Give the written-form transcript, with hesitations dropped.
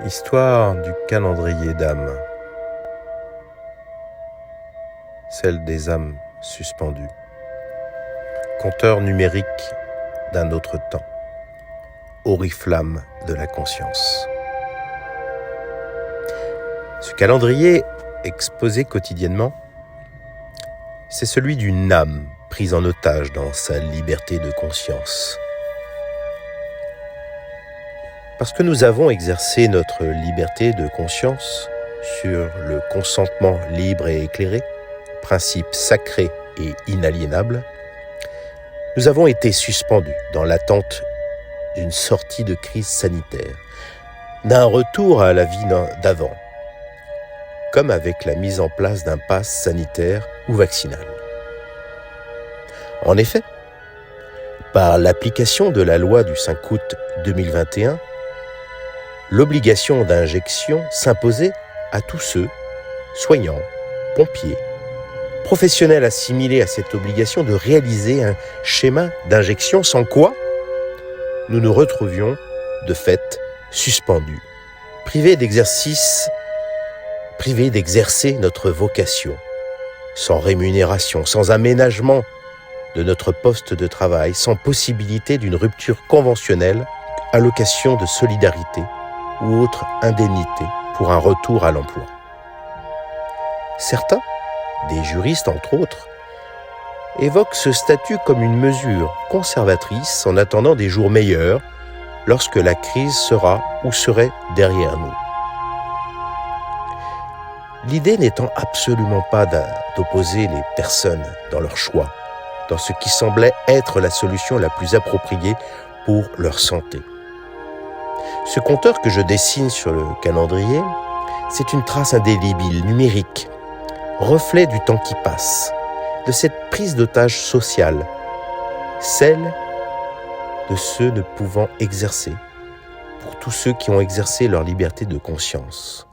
Histoire du calendrier d'âme, celle des âmes suspendues, compteur numérique d'un autre temps, oriflamme de la conscience. Ce calendrier exposé quotidiennement, c'est celui d'une âme prise en otage dans sa liberté de conscience. Parce que nous avons exercé notre liberté de conscience sur le consentement libre et éclairé, principe sacré et inaliénable, nous avons été suspendus dans l'attente d'une sortie de crise sanitaire, d'un retour à la vie d'avant, comme avec la mise en place d'un pass sanitaire ou vaccinal. En effet, par l'application de la loi du 5 août 2021, l'obligation d'injection s'imposait à tous ceux, soignants, pompiers, professionnels assimilés à cette obligation de réaliser un schéma d'injection sans quoi nous nous retrouvions de fait suspendus, privés d'exercer notre vocation, sans rémunération, sans aménagement de notre poste de travail, sans possibilité d'une rupture conventionnelle, allocation de solidarité ou autre indemnité pour un retour à l'emploi. Certains, des juristes entre autres, évoquent ce statut comme une mesure conservatrice en attendant des jours meilleurs lorsque la crise sera ou serait derrière nous. L'idée n'étant absolument pas d'opposer les personnes dans leur choix, dans ce qui semblait être la solution la plus appropriée pour leur santé. Ce compteur que je dessine sur le calendrier, c'est une trace indélébile, numérique, reflet du temps qui passe, de cette prise d'otage sociale, celle de ceux ne pouvant exercer, pour tous ceux qui ont exercé leur liberté de conscience.